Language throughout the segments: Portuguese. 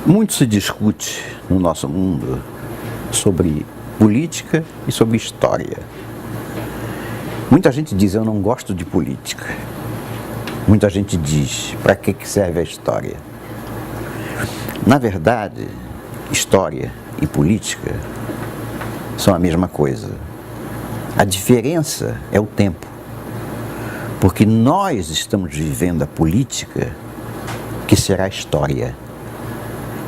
Muito se discute no nosso mundo sobre política e sobre história. Muita gente diz, eu não gosto de política. Muita gente diz, para que serve a história? Na verdade, história e política são a mesma coisa. A diferença é o tempo. Porque nós estamos vivendo a política que será a história.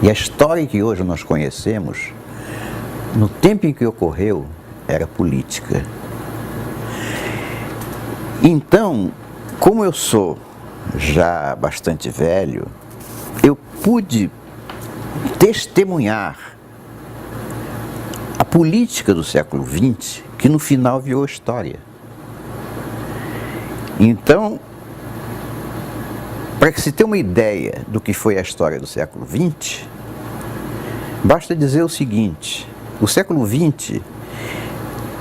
E a história que hoje nós conhecemos, no tempo em que ocorreu, era política. Então, como eu sou já bastante velho, eu pude testemunhar a política do século XX, que no final virou história. Então, para que se ter uma ideia do que foi a história do século XX, basta dizer o seguinte: o século XX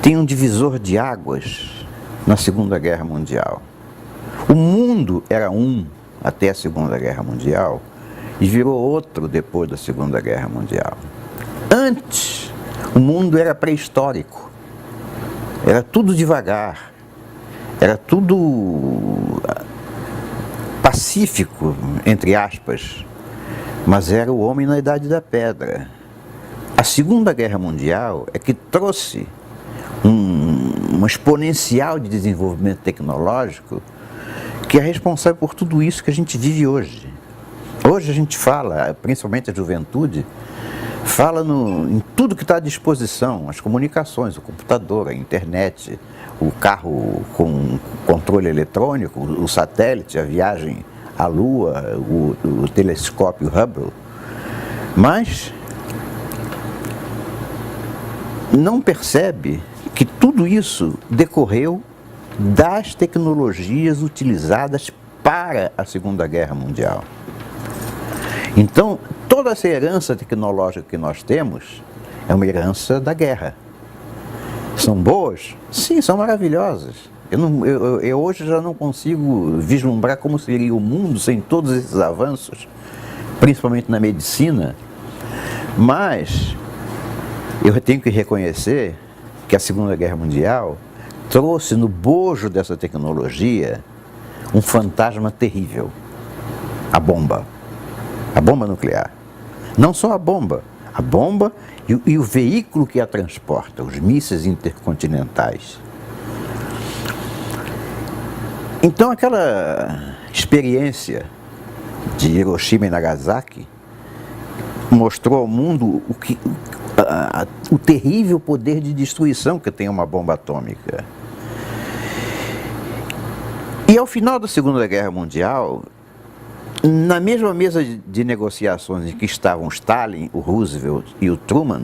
tem um divisor de águas na Segunda Guerra Mundial. O mundo era um até a Segunda Guerra Mundial e virou outro depois da Segunda Guerra Mundial. Antes, o mundo era pré-histórico, era tudo devagar, era tudo pacífico, entre aspas, mas era o homem na Idade da Pedra. A Segunda Guerra Mundial é que trouxe uma exponencial de desenvolvimento tecnológico que é responsável por tudo isso que a gente vive hoje. Hoje a gente fala, principalmente a juventude, fala em tudo que está à disposição, as comunicações, o computador, a internet, o carro com controle eletrônico, o satélite, a viagem à Lua, o telescópio Hubble. Mas não percebe que tudo isso decorreu das tecnologias utilizadas para a Segunda Guerra Mundial. Então, toda essa herança tecnológica que nós temos é uma herança da guerra. São boas? Sim, são maravilhosas. Eu hoje já não consigo vislumbrar como seria o mundo sem todos esses avanços, principalmente na medicina, mas eu tenho que reconhecer que a Segunda Guerra Mundial trouxe no bojo dessa tecnologia um fantasma terrível: a bomba nuclear. Não só a bomba e o veículo que a transporta, os mísseis intercontinentais. Então aquela experiência de Hiroshima e Nagasaki mostrou ao mundo o terrível poder de destruição que tem uma bomba atômica. E ao final da Segunda Guerra Mundial, na mesma mesa de negociações em que estavam Stalin, o Roosevelt e o Truman,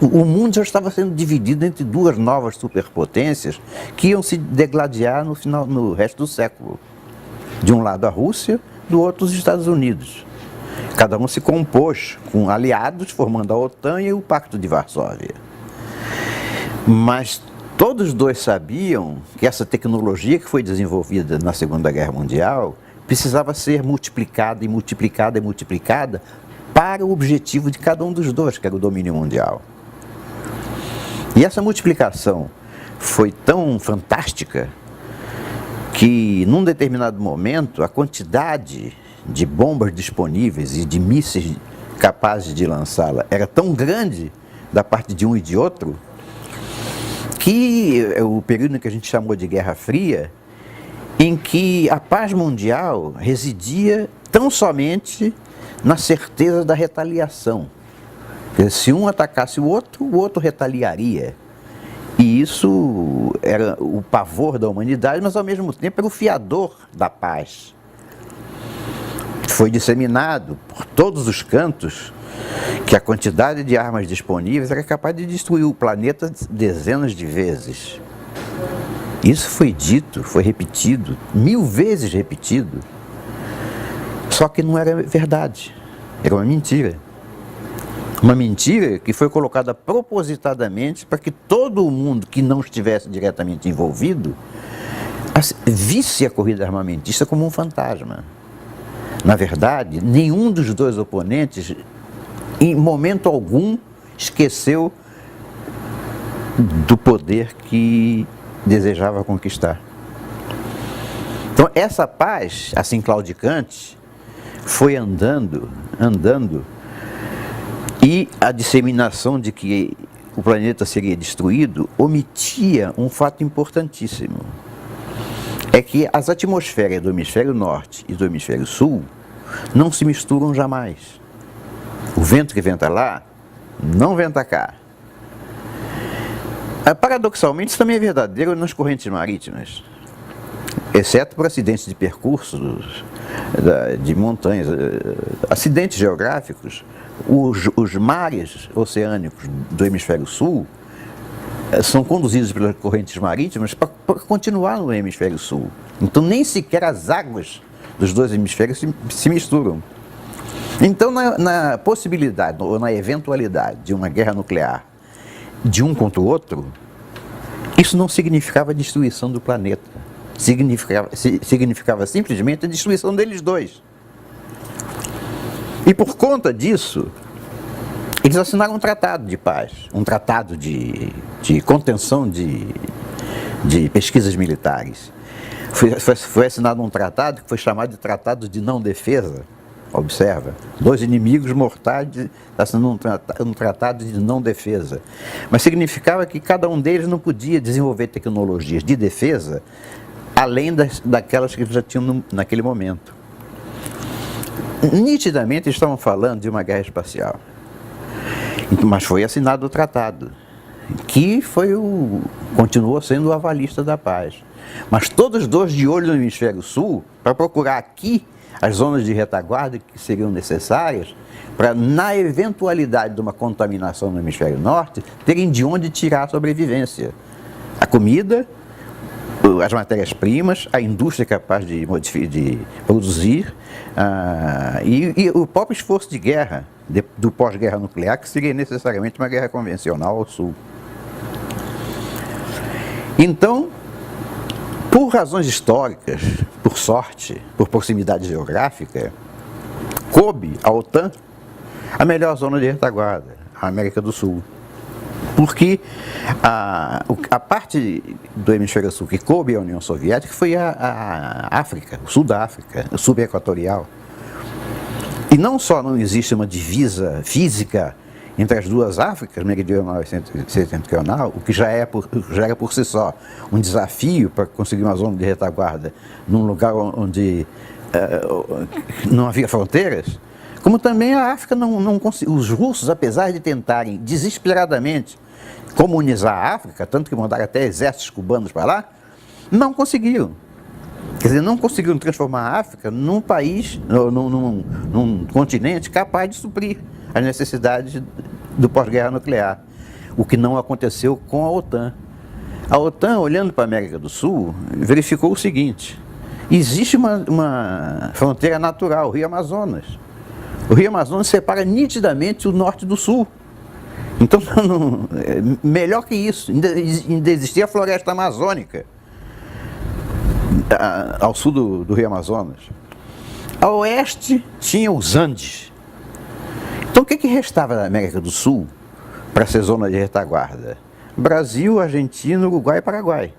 o mundo já estava sendo dividido entre duas novas superpotências que iam se degladiar no resto do século. De um lado a Rússia, do outro os Estados Unidos. Cada um se compôs com aliados, formando a OTAN e o Pacto de Varsóvia. Mas todos os dois sabiam que essa tecnologia que foi desenvolvida na Segunda Guerra Mundial precisava ser multiplicada e multiplicada e multiplicada para o objetivo de cada um dos dois, que era o domínio mundial. E essa multiplicação foi tão fantástica que, num determinado momento, a quantidade de bombas disponíveis e de mísseis capazes de lançá-la era tão grande da parte de um e de outro, que é o período em que a gente chamou de Guerra Fria, em que a paz mundial residia tão somente na certeza da retaliação. Se um atacasse o outro retaliaria. E isso era o pavor da humanidade, mas ao mesmo tempo era o fiador da paz. Foi disseminado por todos os cantos que a quantidade de armas disponíveis era capaz de destruir o planeta dezenas de vezes. Isso foi dito, foi repetido, 1000 vezes repetido. Só que não era verdade, era uma mentira. Uma mentira que foi colocada propositadamente para que todo mundo que não estivesse diretamente envolvido visse a corrida armamentista como um fantasma. Na verdade, nenhum dos dois oponentes, em momento algum, esqueceu do poder que desejava conquistar. Então, essa paz, assim claudicante, foi andando, e a disseminação de que o planeta seria destruído omitia um fato importantíssimo. É que as atmosferas do hemisfério norte e do hemisfério sul não se misturam jamais. O vento que venta lá não venta cá. Paradoxalmente, isso também é verdadeiro nas correntes marítimas, exceto por acidentes de percursos de montanhas, acidentes geográficos. Os mares oceânicos do hemisfério sul são conduzidos pelas correntes marítimas para continuar no hemisfério sul. Então, nem sequer as águas dos dois hemisférios se misturam. Então, na possibilidade ou na eventualidade de uma guerra nuclear de um contra o outro, isso não significava a destruição do planeta. Significava simplesmente a destruição deles dois. E por conta disso, eles assinaram um tratado de paz, um tratado de contenção de pesquisas militares. Foi assinado um tratado que foi chamado de Tratado de Não Defesa. Observa, dois inimigos mortais assinando um tratado de não defesa. Mas significava que cada um deles não podia desenvolver tecnologias de defesa além daquelas que eles já tinham naquele momento. Nitidamente eles estavam falando de uma guerra espacial. Mas foi assinado o tratado, que continuou sendo o avalista da paz. Mas todos os dois de olho no hemisfério sul para procurar aqui as zonas de retaguarda que seriam necessárias para, na eventualidade de uma contaminação no hemisfério norte, terem de onde tirar a sobrevivência. A comida, as matérias-primas, a indústria capaz de produzir e o próprio esforço de guerra, do pós-guerra nuclear, que seria necessariamente uma guerra convencional ao sul. Então, por razões históricas, por sorte, por proximidade geográfica, coube à OTAN a melhor zona de retaguarda, a América do Sul. Porque a parte do hemisfério sul que coube à União Soviética foi a África, o sul da África, o subequatorial. E não só não existe uma divisa física entre as duas Áfricas, meridional e setentrional, o que já era por si só um desafio para conseguir uma zona de retaguarda num lugar onde não havia fronteiras, como também a África não conseguiu. Os russos, apesar de tentarem desesperadamente comunizar a África, tanto que mandaram até exércitos cubanos para lá, não conseguiram. Quer dizer, não conseguiram transformar a África num país, num continente capaz de suprir as necessidades do pós-guerra nuclear, o que não aconteceu com a OTAN. A OTAN, olhando para a América do Sul, verificou o seguinte: existe uma fronteira natural, o Rio Amazonas. O Rio Amazonas separa nitidamente o norte do sul. Então, melhor que isso, ainda existia a floresta amazônica ao sul do Rio Amazonas. A oeste tinha os Andes. Então, o que restava da América do Sul para ser zona de retaguarda? Brasil, Argentina, Uruguai e Paraguai.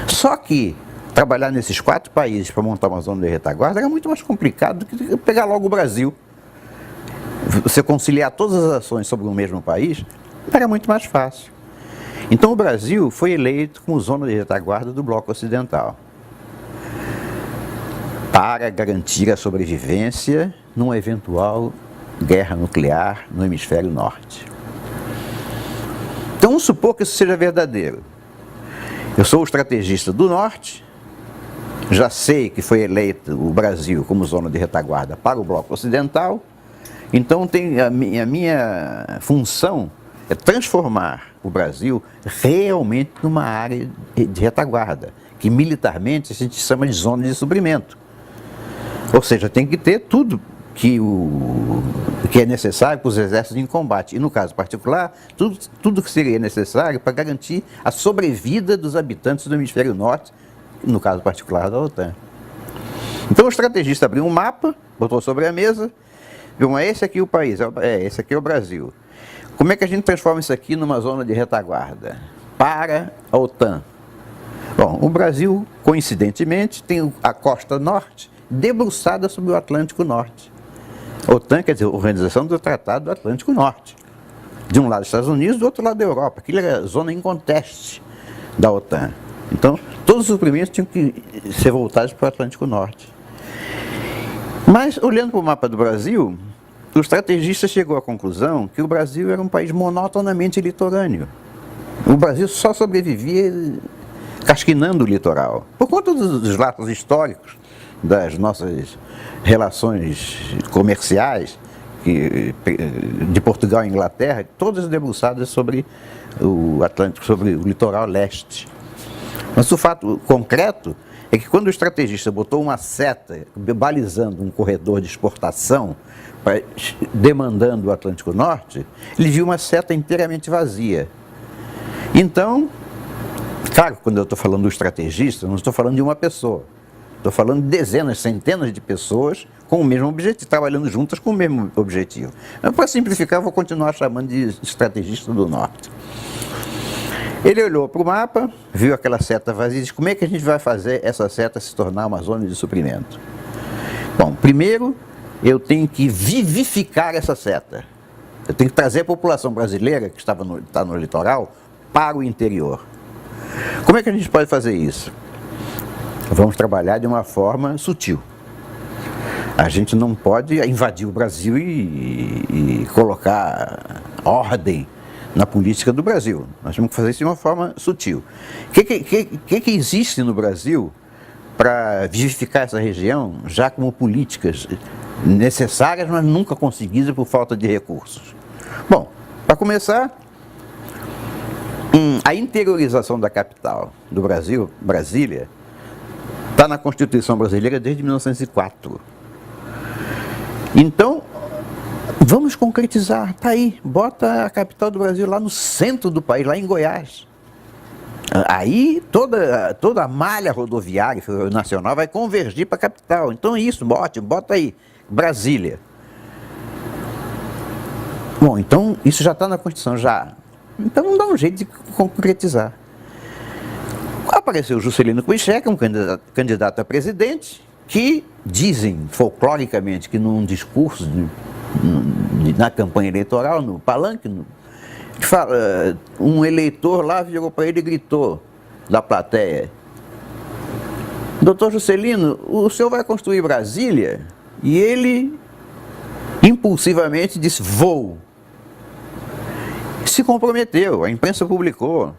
Só que trabalhar nesses 4 países para montar uma zona de retaguarda era muito mais complicado do que pegar logo o Brasil. Você conciliar todas as ações sobre o mesmo país era muito mais fácil. Então o Brasil foi eleito como zona de retaguarda do Bloco Ocidental para garantir a sobrevivência numa eventual guerra nuclear no hemisfério norte. Então vamos supor que isso seja verdadeiro. Eu sou o estrategista do norte, já sei que foi eleito o Brasil como zona de retaguarda para o Bloco Ocidental, então a minha função é transformar o Brasil realmente numa área de retaguarda, que militarmente a gente chama de zona de suprimento. Ou seja, tem que ter tudo que é necessário para os exércitos em combate. E no caso particular, tudo que seria necessário para garantir a sobrevida dos habitantes do hemisfério norte, no caso particular da OTAN. Então o estrategista abriu um mapa, botou sobre a mesa, viu, esse aqui é o país, esse aqui é o Brasil. Como é que a gente transforma isso aqui numa zona de retaguarda para a OTAN? Bom, o Brasil, coincidentemente, tem a costa norte debruçada sobre o Atlântico Norte. A OTAN quer dizer Organização do Tratado do Atlântico Norte. De um lado Estados Unidos, do outro lado da Europa. Aquilo era a zona em conteste da OTAN. Então, todos os suprimentos tinham que ser voltados para o Atlântico Norte. Mas, olhando para o mapa do Brasil, o estrategista chegou à conclusão que o Brasil era um país monotonamente litorâneo. O Brasil só sobrevivia casquinando o litoral, por conta dos laços históricos das nossas relações comerciais, de Portugal e Inglaterra, todas debruçadas sobre o Atlântico, sobre o litoral leste. Mas o fato concreto é que quando o estrategista botou uma seta balizando um corredor de exportação, demandando o Atlântico Norte, ele viu uma seta inteiramente vazia. Então, claro, quando eu estou falando do estrategista, não estou falando de uma pessoa. Estou falando de dezenas, centenas de pessoas com o mesmo objetivo, trabalhando juntas com o mesmo objetivo. Mas, para simplificar, eu vou continuar chamando de estrategista do Norte. Ele olhou para o mapa, viu aquela seta vazia e disse: como é que a gente vai fazer essa seta se tornar uma zona de suprimento? Bom, primeiro, eu tenho que vivificar essa seta. Eu tenho que trazer a população brasileira, que está no litoral, para o interior. Como é que a gente pode fazer isso? Vamos trabalhar de uma forma sutil. A gente não pode invadir o Brasil e colocar ordem na política do Brasil. Nós temos que fazer isso de uma forma sutil. O que existe no Brasil para vivificar essa região, já como políticas necessárias, mas nunca conseguidas por falta de recursos? Bom, para começar, a interiorização da capital do Brasil, Brasília, está na Constituição brasileira desde 1904. Então, vamos concretizar, está aí, bota a capital do Brasil lá no centro do país, lá em Goiás. Aí toda a malha rodoviária nacional vai convergir para a capital. Então é isso, bota aí, Brasília. Bom, então isso já está na Constituição, já. Então não dá um jeito de concretizar. Apareceu o Juscelino Kubitschek, um candidato a presidente, que dizem folcloricamente que num discurso, na campanha eleitoral, no palanque, um eleitor lá virou para ele e gritou da plateia: doutor Juscelino, o senhor vai construir Brasília? E ele impulsivamente disse: vou. Se comprometeu, a imprensa publicou.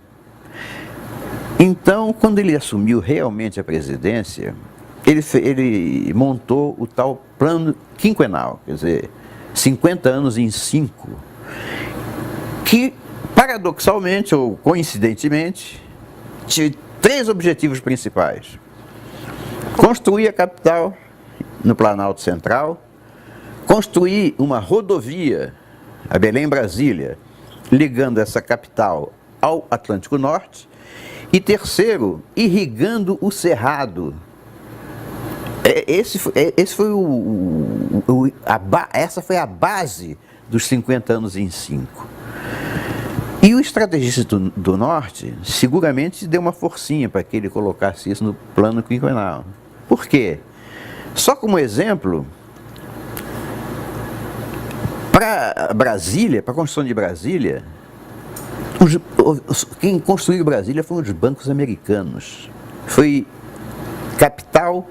Então, quando ele assumiu realmente a presidência, ele montou o tal plano quinquenal, quer dizer, 50 anos em 5, que, paradoxalmente ou coincidentemente, tinha 3 objetivos principais: construir a capital no Planalto Central, construir uma rodovia, a Belém-Brasília, ligando essa capital ao Atlântico Norte, e terceiro, irrigando o Cerrado. Essa foi a base dos 50 anos em 5. E o estrategista do Norte seguramente deu uma forcinha para que ele colocasse isso no plano quinquenal. Por quê? Só como exemplo, para Brasília, para a construção de Brasília, quem construiu Brasília foram os bancos americanos. Foi capital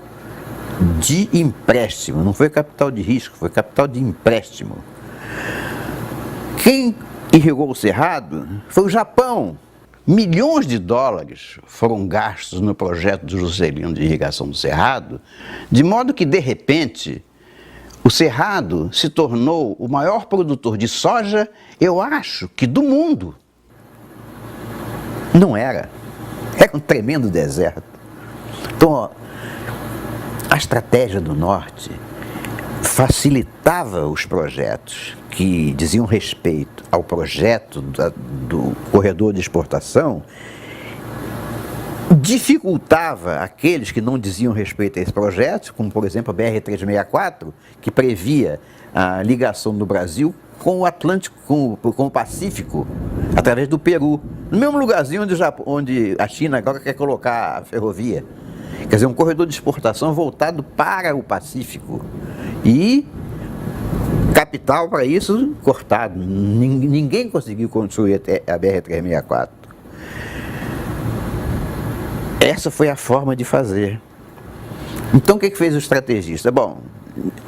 de empréstimo, não foi capital de risco, foi capital de empréstimo. Quem irrigou o Cerrado foi o Japão. Milhões de dólares foram gastos no projeto do Juscelino de irrigação do Cerrado, de modo que, de repente, o Cerrado se tornou o maior produtor de soja, eu acho, que do mundo. Não era. Era um tremendo deserto. Então, ó, a estratégia do Norte facilitava os projetos que diziam respeito ao projeto do corredor de exportação dificultava aqueles que não diziam respeito a esse projeto, como por exemplo a BR-364, que previa a ligação do Brasil com o Atlântico, com o Pacífico, através do Peru, no mesmo lugarzinho onde a China agora quer colocar a ferrovia. Quer dizer, um corredor de exportação voltado para o Pacífico. E capital para isso cortado. Ninguém conseguiu construir a BR-364. Essa foi a forma de fazer. Então o que fez o estrategista? Bom,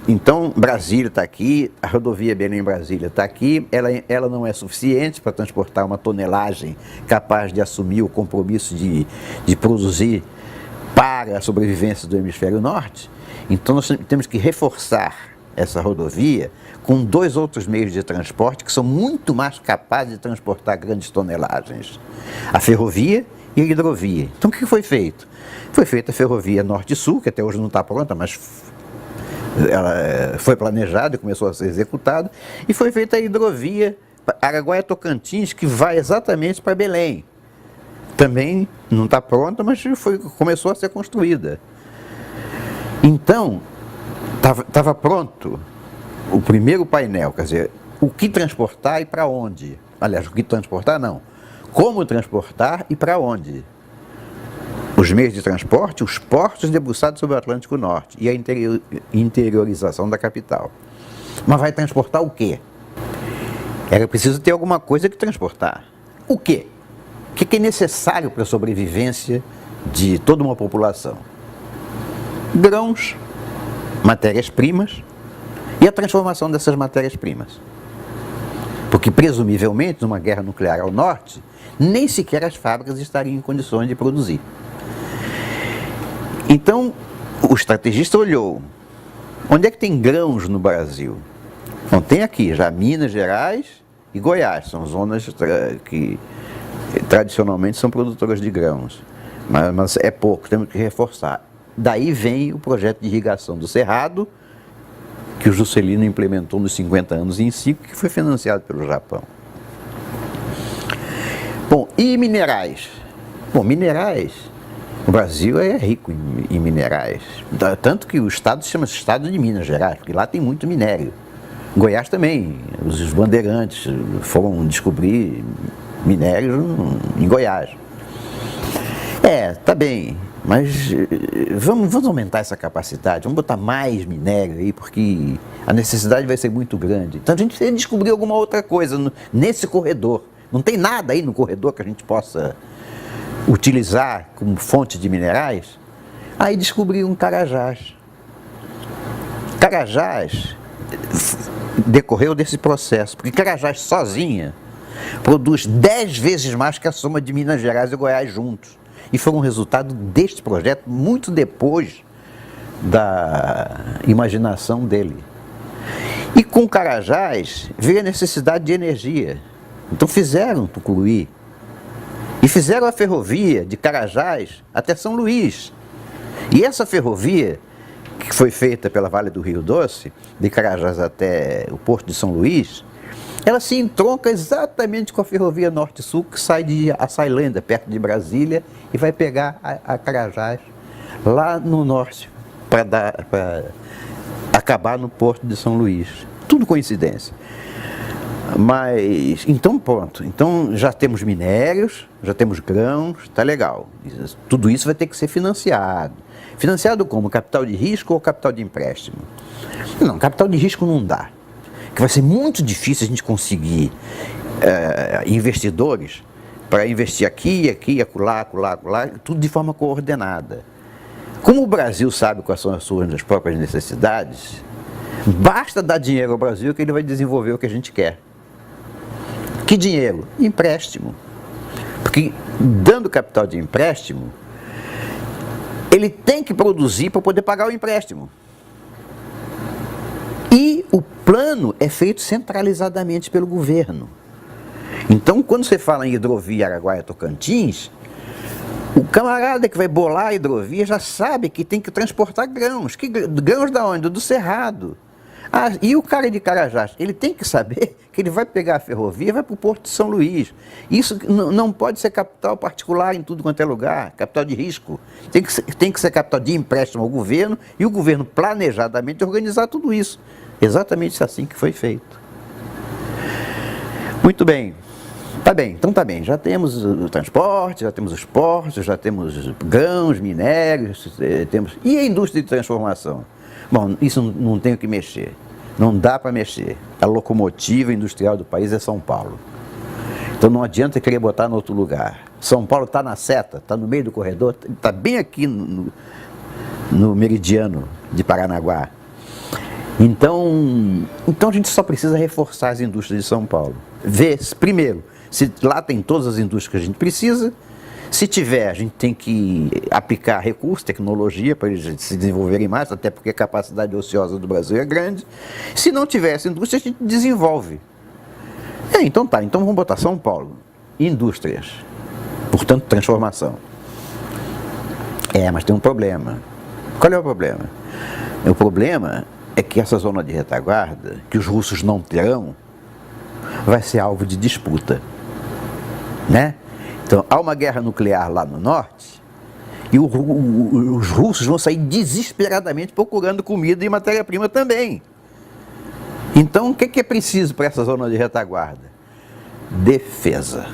então Brasília está aqui, a rodovia Belém-Brasília está aqui, ela não é suficiente para transportar uma tonelagem capaz de assumir o compromisso de produzir para a sobrevivência do hemisfério norte. Então nós temos que reforçar essa rodovia com 2 outros meios de transporte que são muito mais capazes de transportar grandes tonelagens: a ferrovia e a hidrovia. Então o que foi feito? Foi feita a ferrovia norte-sul, que até hoje não está pronta, mas ela foi planejada e começou a ser executada, e foi feita a hidrovia Araguaia-Tocantins, que vai exatamente para Belém. Também não está pronta, mas começou a ser construída. Então, estava pronto o primeiro painel, quer dizer, o que transportar e para onde. Aliás, o que transportar não. Como transportar e para onde. Os meios de transporte, os portos debruçados sobre o Atlântico Norte e a interiorização da capital. Mas vai transportar o quê? Era preciso ter alguma coisa que transportar. O quê? O que é necessário para a sobrevivência de toda uma população? Grãos, matérias-primas e a transformação dessas matérias-primas. Porque, presumivelmente, numa guerra nuclear ao norte, nem sequer as fábricas estariam em condições de produzir. Então, o estrategista olhou: onde é que tem grãos no Brasil? Bom, tem aqui já Minas Gerais e Goiás, são zonas que tradicionalmente são produtoras de grãos, mas é pouco, temos que reforçar. Daí vem o projeto de irrigação do Cerrado, que o Juscelino implementou nos 50 anos em 5, que foi financiado pelo Japão. Bom, e minerais? Bom, minerais, o Brasil é rico em minerais, tanto que o estado se chama Estado de Minas Gerais, porque lá tem muito minério. Goiás também, os bandeirantes foram descobrir minérios em Goiás. Tá bem, mas vamos aumentar essa capacidade, vamos botar mais minério aí, porque a necessidade vai ser muito grande. Então a gente precisa descobrir alguma outra coisa nesse corredor. Não tem nada aí no corredor que a gente possa utilizar como fonte de minerais. Aí descobriu um Carajás. Carajás decorreu desse processo, porque Carajás sozinha produz 10 vezes mais que a soma de Minas Gerais e Goiás juntos. E foi um resultado deste projeto muito depois da imaginação dele. E com Carajás veio a necessidade de energia. Então fizeram Tucuruí e fizeram a ferrovia de Carajás até São Luís. E essa ferrovia, que foi feita pela Vale do Rio Doce, de Carajás até o Porto de São Luís, ela se entronca exatamente com a ferrovia Norte-Sul, que sai de Açailândia, perto de Brasília, e vai pegar a Carajás lá no norte, para acabar no Porto de São Luís. Tudo coincidência. Mas, então pronto, então já temos minérios, já temos grãos, tá legal. Tudo isso vai ter que ser financiado. Financiado como? Capital de risco ou capital de empréstimo? Não, capital de risco não dá. Que vai ser muito difícil a gente conseguir investidores para investir aqui, acolá, tudo de forma coordenada. Como o Brasil sabe quais são as suas próprias necessidades, basta dar dinheiro ao Brasil que ele vai desenvolver o que a gente quer. Que dinheiro? Empréstimo. Porque dando capital de empréstimo, ele tem que produzir para poder pagar o empréstimo. E o plano é feito centralizadamente pelo governo. Então, quando você fala em hidrovia Araguaia-Tocantins, o camarada que vai bolar a hidrovia já sabe que tem que transportar grãos. Grãos da onde? Do Cerrado. Ah, e o cara de Carajás, ele tem que saber que ele vai pegar a ferrovia e vai para o Porto de São Luís. Isso não pode ser capital particular em tudo quanto é lugar, capital de risco. Tem que ser capital de empréstimo ao governo e o governo planejadamente organizar tudo isso. Exatamente assim que foi feito. Muito bem. Tá bem, então tá bem. Já temos o transporte, já temos os portos, já temos grãos, minérios, temos... E a indústria de transformação? Bom, isso não tem o que mexer. Não dá para mexer. A locomotiva industrial do país é São Paulo. Então não adianta querer botar em outro lugar. São Paulo está na seta, está no meio do corredor, está bem aqui no meridiano de Paranaguá. Então a gente só precisa reforçar as indústrias de São Paulo. Ver, primeiro, se lá tem todas as indústrias que a gente precisa. Se tiver, a gente tem que aplicar recursos, tecnologia para eles se desenvolverem mais, até porque a capacidade ociosa do Brasil é grande. Se não tiver essa indústria, a gente desenvolve. Então tá, então vamos botar São Paulo, indústrias, portanto transformação. Mas tem um problema. Qual é o problema? O problema é que essa zona de retaguarda, que os russos não terão, vai ser alvo de disputa, né? Então, há uma guerra nuclear lá no norte e os russos vão sair desesperadamente procurando comida e matéria-prima também. Então, o que é preciso para essa zona de retaguarda? Defesa.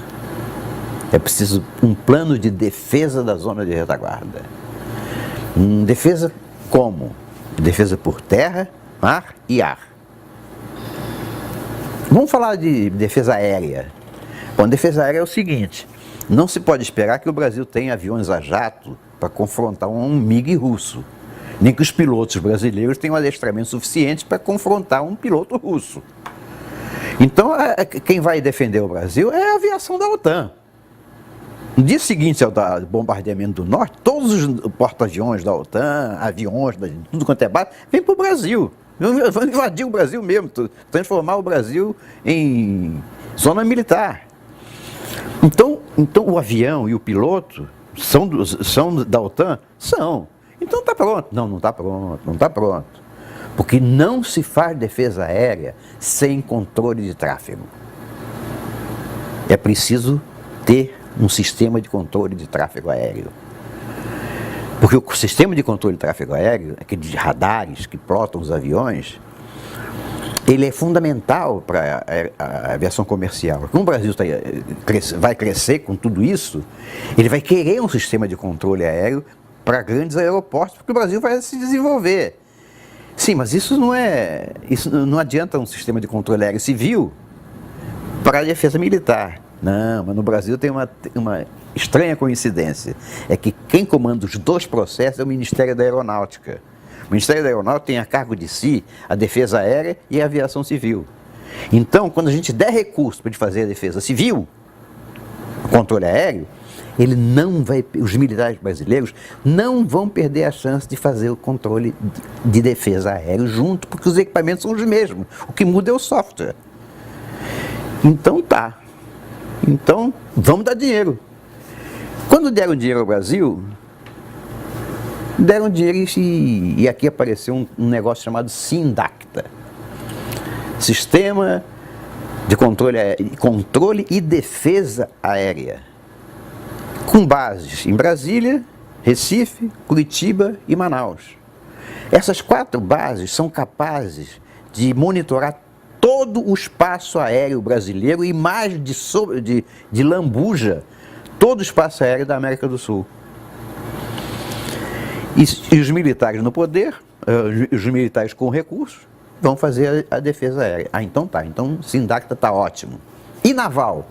É preciso um plano de defesa da zona de retaguarda. Defesa como? Defesa por terra, mar e ar. Vamos falar de defesa aérea. Bom, defesa aérea é o seguinte: não se pode esperar que o Brasil tenha aviões a jato para confrontar um MiG russo, nem que os pilotos brasileiros tenham adestramento suficiente para confrontar um piloto russo. Então, quem vai defender o Brasil é a aviação da OTAN. No dia seguinte ao bombardeamento do norte, todos os porta-aviões da OTAN, aviões, tudo quanto é base, vem para o Brasil. Vão invadir o Brasil mesmo, transformar o Brasil em zona militar. Então o avião e o piloto são da OTAN? São. Então está pronto. Não está pronto, não está pronto. Porque não se faz defesa aérea sem controle de tráfego. É preciso ter um sistema de controle de tráfego aéreo. Porque o sistema de controle de tráfego aéreo, aqueles de radares que plotam os aviões, ele é fundamental para a aviação comercial. Como o Brasil vai crescer com tudo isso, ele vai querer um sistema de controle aéreo para grandes aeroportos, porque o Brasil vai se desenvolver. Sim, mas isso não adianta um sistema de controle aéreo civil para a defesa militar. Não, mas no Brasil tem uma estranha coincidência. É que quem comanda os dois processos é o Ministério da Aeronáutica. O Ministério da Aeronáutica tem a cargo de si a defesa aérea e a aviação civil. Então, quando a gente der recurso para fazer a defesa civil, o controle aéreo, os militares brasileiros não vão perder a chance de fazer o controle de defesa aérea junto, porque os equipamentos são os mesmos. O que muda é o software. Então tá. Então, vamos dar dinheiro. Quando deram dinheiro ao Brasil, deram dinheiro e aqui apareceu um negócio chamado SINDACTA. Sistema de controle e defesa aérea. Com bases em Brasília, Recife, Curitiba e Manaus. Essas 4 bases são capazes de monitorar todo o espaço aéreo brasileiro e mais de lambuja, todo o espaço aéreo da América do Sul. E os militares no poder, os militares com recursos, vão fazer a defesa aérea. Então tá, então SINDACTA está ótimo. E naval?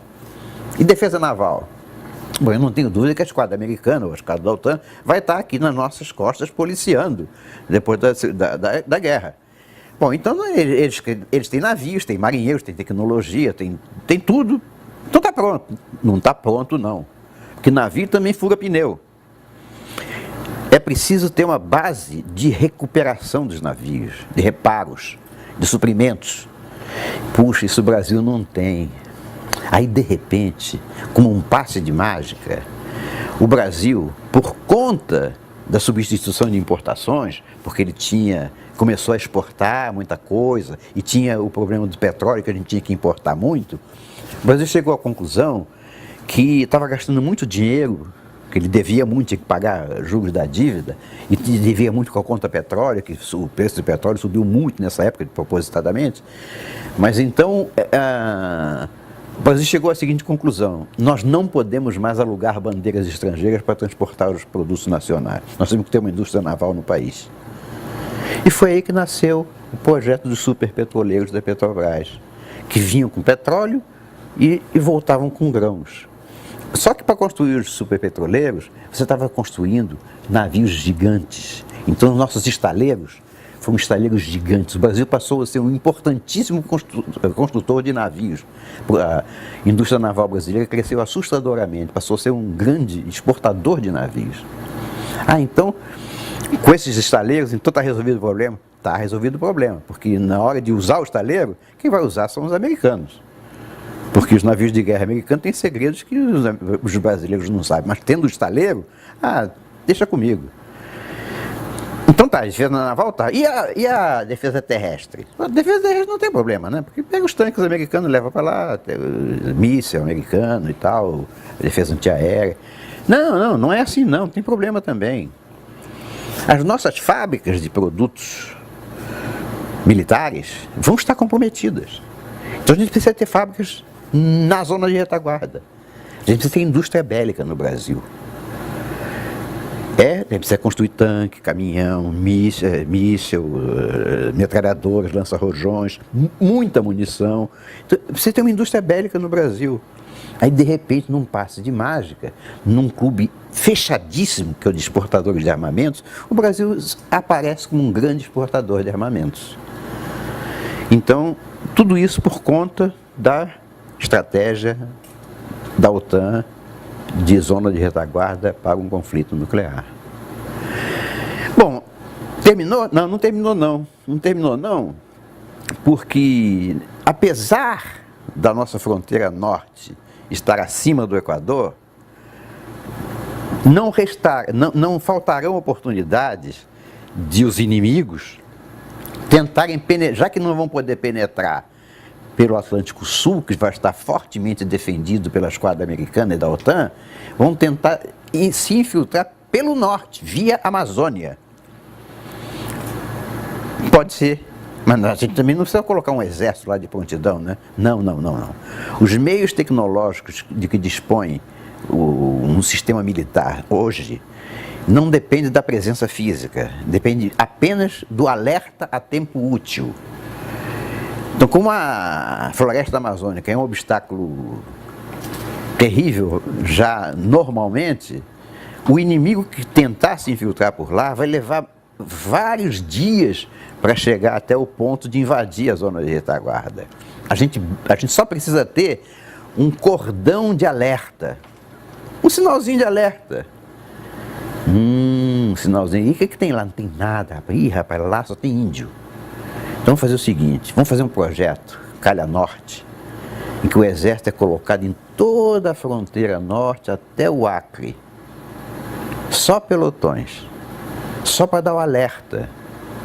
E defesa naval? Bom, eu não tenho dúvida que a esquadra americana, ou a esquadra da OTAN, vai estar aqui nas nossas costas policiando, depois da guerra. Bom, então eles têm navios, têm marinheiros, têm tecnologia, tem tudo. Então está pronto. Não está pronto, não. Porque navio também fura pneu. É preciso ter uma base de recuperação dos navios, de reparos, de suprimentos. Puxa, isso o Brasil não tem. Aí, de repente, como um passe de mágica, o Brasil, por conta da substituição de importações, porque ele tinha começou a exportar muita coisa e tinha o problema do petróleo, que a gente tinha que importar muito, o Brasil chegou à conclusão que estava gastando muito dinheiro, que ele devia muito, tinha que pagar juros da dívida, e devia muito com a conta petróleo, que o preço do petróleo subiu muito nessa época, propositadamente. Mas então, o Brasil chegou à seguinte conclusão: nós não podemos mais alugar bandeiras estrangeiras para transportar os produtos nacionais. Nós temos que ter uma indústria naval no país. E foi aí que nasceu o projeto dos superpetroleiros da Petrobras, que vinham com petróleo e voltavam com grãos. Só que para construir os superpetroleiros, você estava construindo navios gigantes. Então, os nossos estaleiros foram estaleiros gigantes. O Brasil passou a ser um importantíssimo construtor de navios. A indústria naval brasileira cresceu assustadoramente, passou a ser um grande exportador de navios. Então, com esses estaleiros, então está resolvido o problema? Está resolvido o problema, porque na hora de usar o estaleiro, quem vai usar são os americanos. Porque os navios de guerra americanos têm segredos que os brasileiros não sabem. Mas tendo o estaleiro, deixa comigo. Então tá, a defesa naval tá. E a defesa terrestre? A defesa terrestre não tem problema, né? Porque pega os tanques americanos e leva para lá, míssil americano e tal, a defesa antiaérea. Não é assim não, tem problema também. As nossas fábricas de produtos militares vão estar comprometidas. Então a gente precisa ter fábricas na zona de retaguarda. A gente precisa ter indústria bélica no Brasil. A gente precisa construir tanque, caminhão, míssil, metralhadoras, lança-rojões, muita munição. Então, precisa ter uma indústria bélica no Brasil. Aí, de repente, num passe de mágica, num clube fechadíssimo, que é o de exportadores de armamentos, o Brasil aparece como um grande exportador de armamentos. Então, tudo isso por conta da estratégia da OTAN de zona de retaguarda para um conflito nuclear. Bom, terminou? Não terminou não. Não terminou não, porque apesar da nossa fronteira norte estar acima do Equador, não faltarão oportunidades de os inimigos tentarem penetrar, já que não vão poder penetrar pelo Atlântico Sul, que vai estar fortemente defendido pela esquadra americana e da OTAN, vão tentar se infiltrar pelo norte, via Amazônia. Pode ser, mas a gente também não precisa colocar um exército lá de prontidão, né? Não. Os meios tecnológicos de que dispõe um sistema militar hoje não depende da presença física, depende apenas do alerta a tempo útil. Então, como a floresta amazônica é um obstáculo terrível já normalmente, o inimigo que tentar se infiltrar por lá vai levar vários dias para chegar até o ponto de invadir a zona de retaguarda. A gente só precisa ter um cordão de alerta, um sinalzinho de alerta. Sinalzinho. E o que tem lá? Não tem nada, rapaz. Ih, rapaz, lá só tem índio. Então vamos fazer o seguinte, vamos fazer um projeto, Calha Norte, em que o exército é colocado em toda a fronteira norte até o Acre. Só pelotões, só para dar o alerta.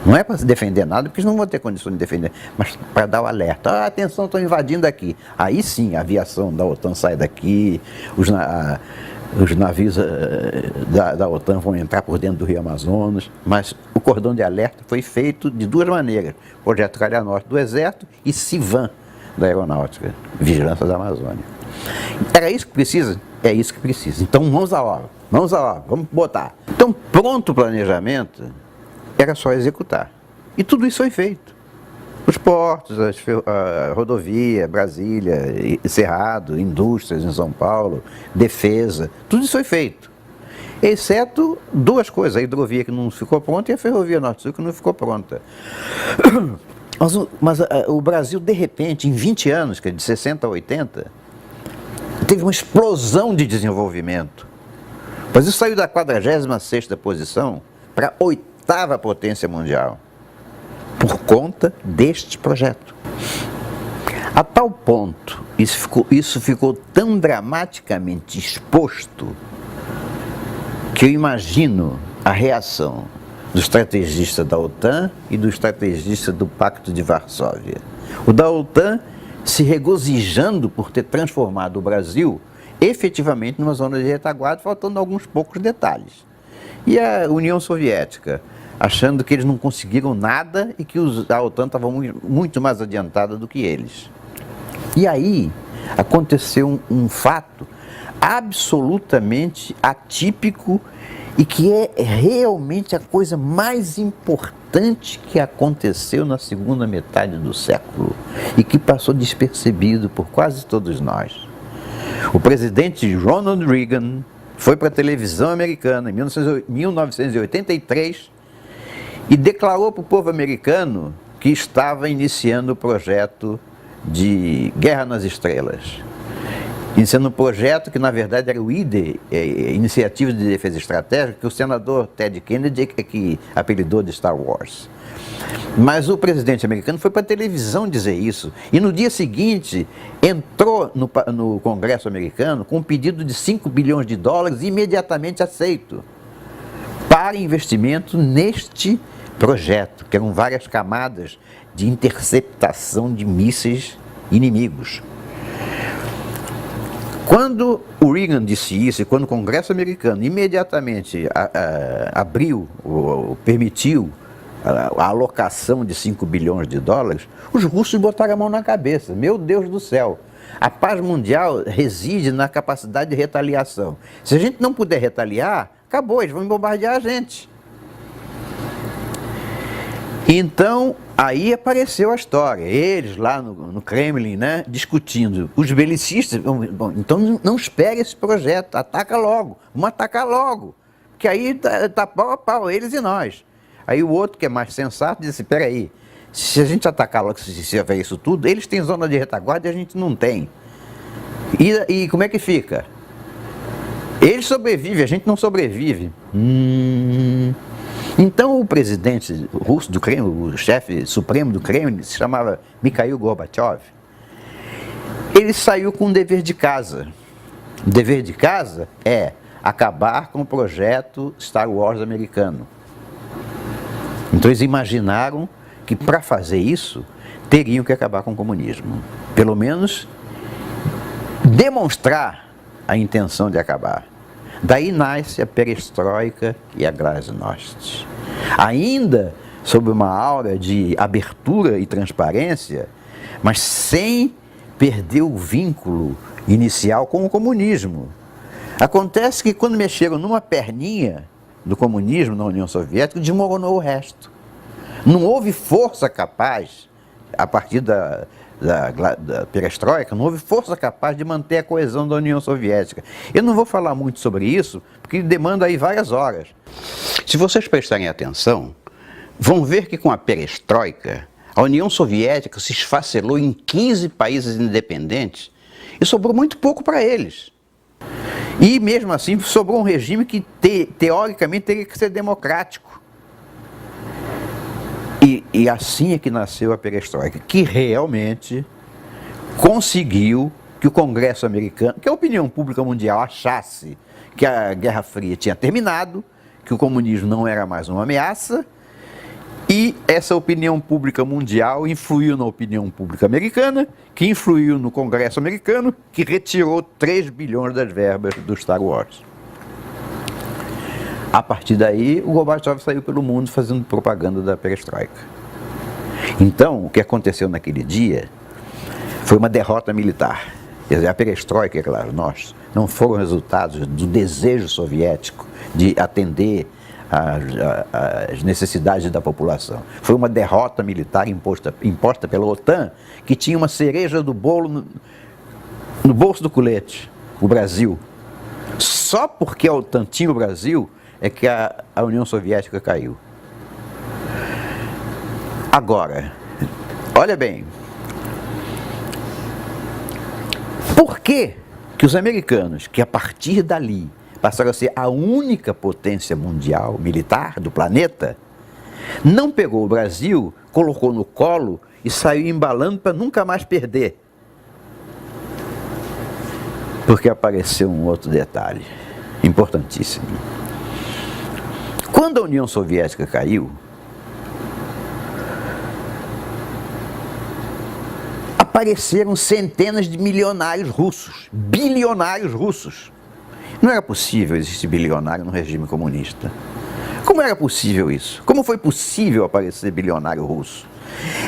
Não é para se defender nada, porque eles não vão ter condição de defender, mas para dar o alerta. Atenção, estão invadindo aqui. Aí sim, a aviação da OTAN sai daqui, os navios da OTAN vão entrar por dentro do Rio Amazonas, mas o cordão de alerta foi feito de duas maneiras: Projeto Calha Norte do Exército e CIVAM da Aeronáutica, Vigilância da Amazônia. Era isso que precisa? É isso que precisa. Então vamos à obra, vamos botar. Então, pronto o planejamento, era só executar. E tudo isso foi feito. Os portos, a rodovia, Brasília, Cerrado, indústrias em São Paulo, defesa, tudo isso foi feito. Exceto duas coisas: a hidrovia que não ficou pronta e a ferrovia Norte-Sul que não ficou pronta. Mas o Brasil, de repente, em 20 anos, que é de 60 a 80, teve uma explosão de desenvolvimento. O Brasil saiu da 46ª posição para a 8ª potência mundial, por conta deste projeto. A tal ponto, isso ficou tão dramaticamente exposto, que eu imagino a reação do estrategista da OTAN e do estrategista do Pacto de Varsóvia. O da OTAN se regozijando por ter transformado o Brasil efetivamente numa zona de retaguarda, faltando alguns poucos detalhes. E a União Soviética, achando que eles não conseguiram nada e que a OTAN estava muito mais adiantada do que eles. E aí aconteceu um fato absolutamente atípico e que é realmente a coisa mais importante que aconteceu na segunda metade do século e que passou despercebido por quase todos nós. O presidente Ronald Reagan foi para a televisão americana em 1983 e declarou para o povo americano que estava iniciando o projeto de Guerra nas Estrelas. Iniciando um projeto que, na verdade, era o IDE, Iniciativa de Defesa Estratégica, que o senador Ted Kennedy é que apelidou de Star Wars. Mas o presidente americano foi para a televisão dizer isso. E no dia seguinte, entrou no Congresso americano com um pedido de 5 bilhões de dólares imediatamente aceito para investimento neste projeto, que eram várias camadas de interceptação de mísseis inimigos. Quando o Reagan disse isso, e quando o Congresso americano imediatamente permitiu a alocação de 5 bilhões de dólares, os russos botaram a mão na cabeça. Meu Deus do céu! A paz mundial reside na capacidade de retaliação. Se a gente não puder retaliar, acabou, eles vão bombardear a gente. Então, aí apareceu a história, eles lá no Kremlin, né, discutindo. Os belicistas, bom, então não espere esse projeto, ataca logo, vamos atacar logo, que aí tá pau a pau, eles e nós. Aí o outro, que é mais sensato, disse, peraí, se a gente atacar logo, se houver isso tudo, eles têm zona de retaguarda e a gente não tem. E como é que fica? Eles sobrevivem, a gente não sobrevive. Então o presidente russo do Kremlin, o chefe supremo do Kremlin, se chamava Mikhail Gorbachev, ele saiu com um dever de casa. O dever de casa é acabar com o projeto Star Wars americano. Então eles imaginaram que para fazer isso teriam que acabar com o comunismo. Pelo menos demonstrar a intenção de acabar. Daí nasce a perestroika e a glasnost. Ainda sob uma aura de abertura e transparência, mas sem perder o vínculo inicial com o comunismo. Acontece que quando mexeram numa perninha do comunismo na União Soviética, desmoronou o resto. Não houve força capaz, a partir da perestroika, não houve força capaz de manter a coesão da União Soviética. Eu não vou falar muito sobre isso, porque demanda aí várias horas. Se vocês prestarem atenção, vão ver que com a perestroika, a União Soviética se esfacelou em 15 países independentes e sobrou muito pouco para eles. E mesmo assim sobrou um regime que teoricamente teria que ser democrático. E assim é que nasceu a perestroika, que realmente conseguiu que o Congresso americano, que a opinião pública mundial achasse que a Guerra Fria tinha terminado, que o comunismo não era mais uma ameaça, e essa opinião pública mundial influiu na opinião pública americana, que influiu no Congresso americano, que retirou 3 bilhões das verbas do Star Wars. A partir daí, o Gorbachev saiu pelo mundo fazendo propaganda da perestroika. Então, o que aconteceu naquele dia foi uma derrota militar. Quer dizer, a perestroika e a glasnost não foram resultados do desejo soviético de atender às necessidades da população. Foi uma derrota militar imposta pela OTAN, que tinha uma cereja do bolo no bolso do colete, o Brasil. Só porque a OTAN tinha o Brasil é que a União Soviética caiu. Agora, olha bem, por que os americanos, que a partir dali passaram a ser a única potência mundial militar do planeta, não pegou o Brasil, colocou no colo e saiu embalando para nunca mais perder? Porque apareceu um outro detalhe importantíssimo. Quando Quando a União Soviética caiu, apareceram centenas de milionários russos, bilionários russos. Não era possível existir bilionário no regime comunista. Como era possível isso? Como foi possível aparecer bilionário russo?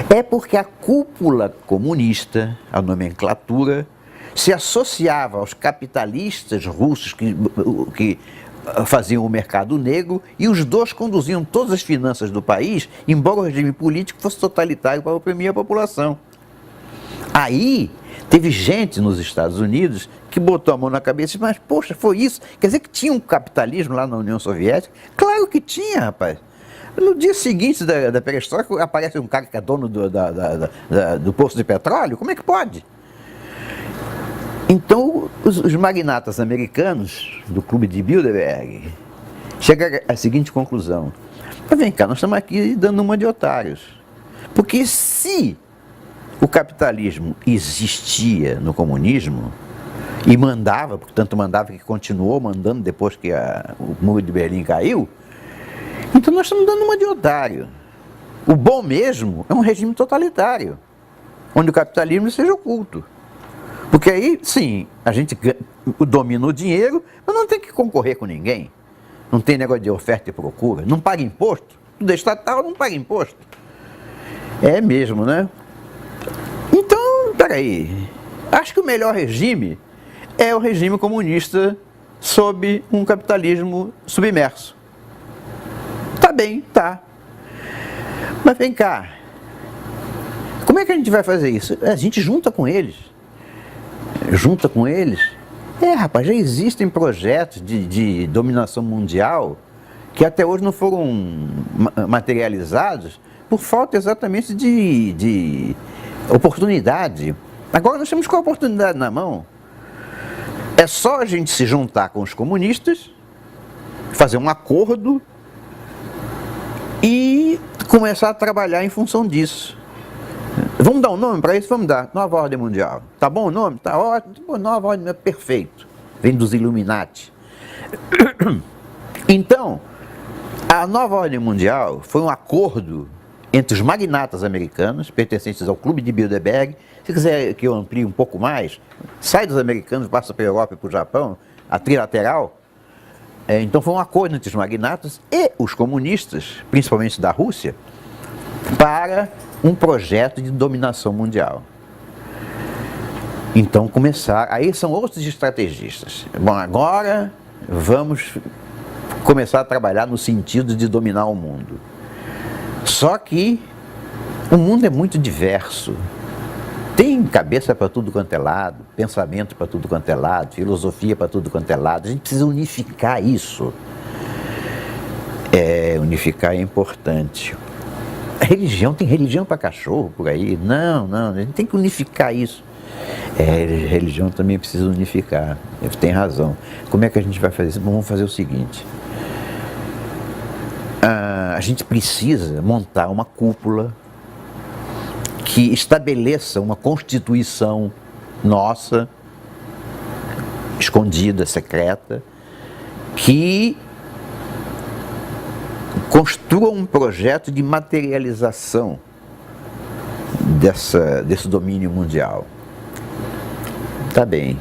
É porque a cúpula comunista, a nomenclatura, se associava aos capitalistas russos que faziam o mercado negro, e os dois conduziam todas as finanças do país, embora o regime político fosse totalitário para oprimir a população. Aí teve gente nos Estados Unidos que botou a mão na cabeça e disse, mas poxa, foi isso? Quer dizer que tinha um capitalismo lá na União Soviética? Claro que tinha, rapaz. No dia seguinte da perestroika aparece um cara que é dono do poço de petróleo? Como é que pode? Então, os magnatas americanos do Clube de Bilderberg chegaram à seguinte conclusão. Mas vem cá, nós estamos aqui dando uma de otários. Porque se o capitalismo existia no comunismo e mandava, portanto mandava que continuou mandando depois que o muro de Berlim caiu, então nós estamos dando uma de otário. O bom mesmo é um regime totalitário, onde o capitalismo seja oculto. Porque aí, sim, a gente domina o dinheiro, mas não tem que concorrer com ninguém. Não tem negócio de oferta e procura. Não paga imposto. Tudo é estatal, não paga imposto. É mesmo, né? Então, peraí. Acho que o melhor regime é o regime comunista sob um capitalismo submerso. Tá bem, tá. Mas vem cá. Como é que a gente vai fazer isso? A gente junta com eles. Junta com eles? Rapaz, já existem projetos de dominação mundial que até hoje não foram materializados por falta exatamente de oportunidade. Agora nós temos com a oportunidade na mão. É só a gente se juntar com os comunistas, fazer um acordo e começar a trabalhar em função disso. Vamos dar um nome para isso? Vamos dar. Nova Ordem Mundial. Tá bom o nome? Tá ótimo. Nova Ordem Mundial, perfeito. Vem dos Illuminati. Então, a Nova Ordem Mundial foi um acordo entre os magnatas americanos, pertencentes ao Clube de Bilderberg. Se quiser que eu amplie um pouco mais, sai dos americanos, passa para a Europa e para o Japão, a trilateral. Então foi um acordo entre os magnatas e os comunistas, principalmente da Rússia, para um projeto de dominação mundial. Então aí são outros estrategistas. Bom, agora vamos começar a trabalhar no sentido de dominar o mundo. Só que o mundo é muito diverso. Tem cabeça para tudo quanto é lado, pensamento para tudo quanto é lado, filosofia para tudo quanto é lado. A gente precisa unificar isso. Unificar é importante. Tem religião para cachorro por aí? Não, a gente tem que unificar isso. Religião também precisa unificar, tem razão. Como é que a gente vai fazer isso? Vamos fazer o seguinte. A gente precisa montar uma cúpula que estabeleça uma constituição nossa, escondida, secreta, que construa um projeto de materialização desse domínio mundial. Tá bem.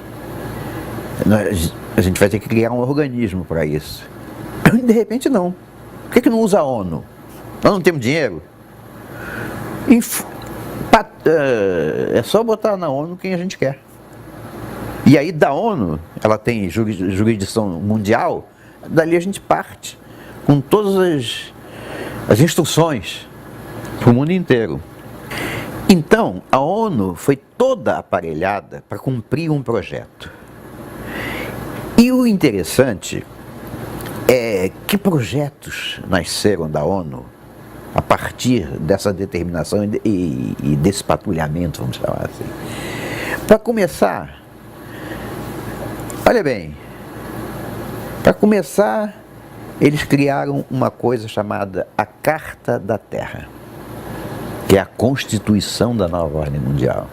A gente vai ter que criar um organismo para isso. De repente não. Por que não usa a ONU? Nós não temos dinheiro? É só botar na ONU quem a gente quer. E aí da ONU, ela tem jurisdição mundial, dali a gente parte com todas as instruções para o mundo inteiro. Então, a ONU foi toda aparelhada para cumprir um projeto. E o interessante é que projetos nasceram da ONU a partir dessa determinação e desse patrulhamento, vamos chamar assim. Para começar, olha bem, para começar, eles criaram uma coisa chamada a Carta da Terra, que é a Constituição da Nova Ordem Mundial.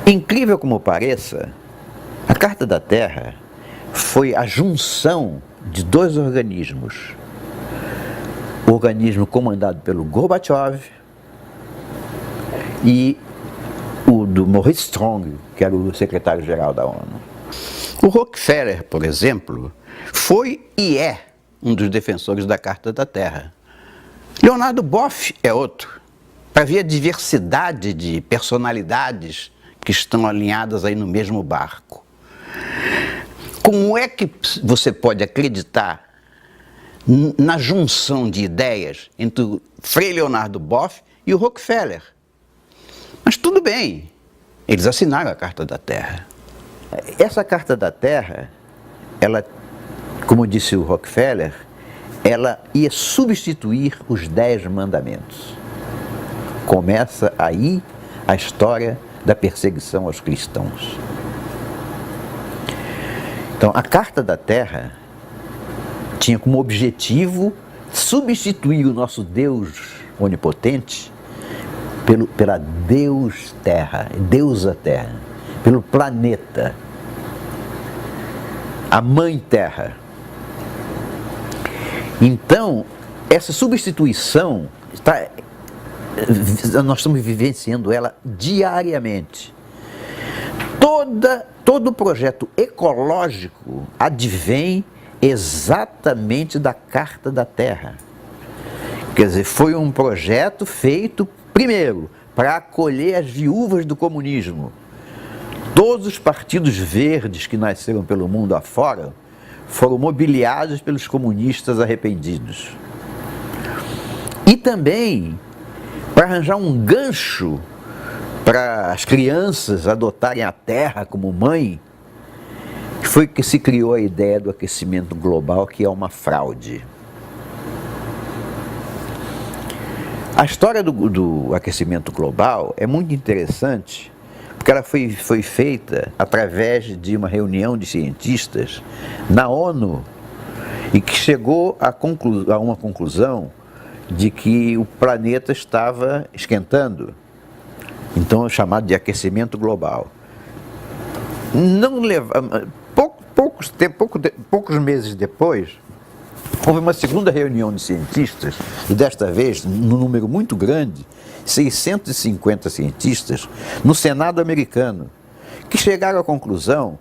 Incrível como pareça, a Carta da Terra foi a junção de dois organismos organismo comandado pelo Gorbachev e o do Maurice Strong, que era o secretário-geral da ONU. O Rockefeller, por exemplo, foi e é um dos defensores da Carta da Terra. Leonardo Boff é outro. Para ver a diversidade de personalidades que estão alinhadas aí no mesmo barco. Como é que você pode acreditar na junção de ideias entre o Frei Leonardo Boff e o Rockefeller? Mas tudo bem, eles assinaram a Carta da Terra. Essa Carta da Terra, ela, como disse o Rockefeller, ela ia substituir os 10 mandamentos. Começa aí a história da perseguição aos cristãos. Então, a Carta da Terra tinha como objetivo substituir o nosso Deus onipotente pela Deus Terra, Deusa Terra, pelo planeta, a Mãe Terra. Então, essa substituição, nós estamos vivenciando ela diariamente. Todo o projeto ecológico advém exatamente da Carta da Terra. Quer dizer, foi um projeto feito, primeiro, para acolher as viúvas do comunismo. Todos os partidos verdes que nasceram pelo mundo afora foram mobiliados pelos comunistas arrependidos. E também para arranjar um gancho para as crianças adotarem a Terra como mãe, foi que se criou a ideia do aquecimento global, que é uma fraude. A história do aquecimento global é muito interessante, porque ela foi feita através de uma reunião de cientistas na ONU e que chegou a uma conclusão de que o planeta estava esquentando. Então é chamado de aquecimento global. Poucos meses depois, houve uma segunda reunião de cientistas, e desta vez, num número muito grande, 650 cientistas, no Senado americano, que chegaram à conclusão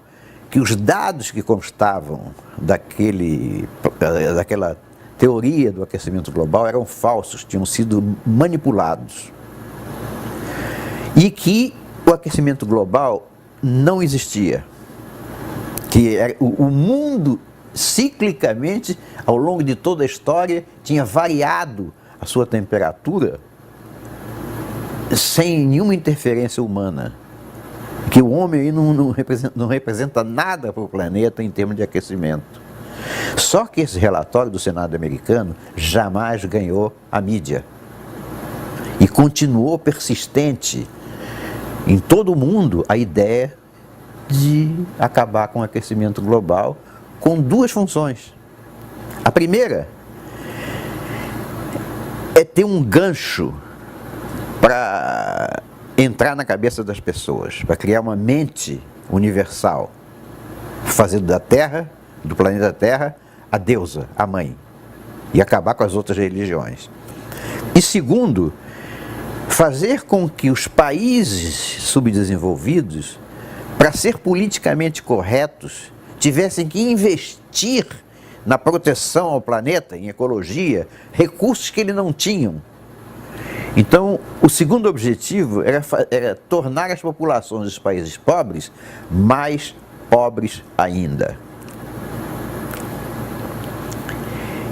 que os dados que constavam daquela teoria do aquecimento global eram falsos, tinham sido manipulados. E que o aquecimento global não existia. Que o mundo, ciclicamente, ao longo de toda a história, tinha variado a sua temperatura sem nenhuma interferência humana. Que o homem aí não representa nada para o planeta em termos de aquecimento. Só que esse relatório do Senado americano jamais ganhou a mídia. E continuou persistente em todo o mundo a ideia de acabar com o aquecimento global com duas funções. A primeira é ter um gancho para entrar na cabeça das pessoas, para criar uma mente universal, fazer da Terra, do planeta Terra, a deusa, a mãe, e acabar com as outras religiões. E segundo, fazer com que os países subdesenvolvidos, para ser politicamente corretos, tivessem que investir na proteção ao planeta, em ecologia, recursos que eles não tinham. Então, o segundo objetivo era tornar as populações dos países pobres mais pobres ainda.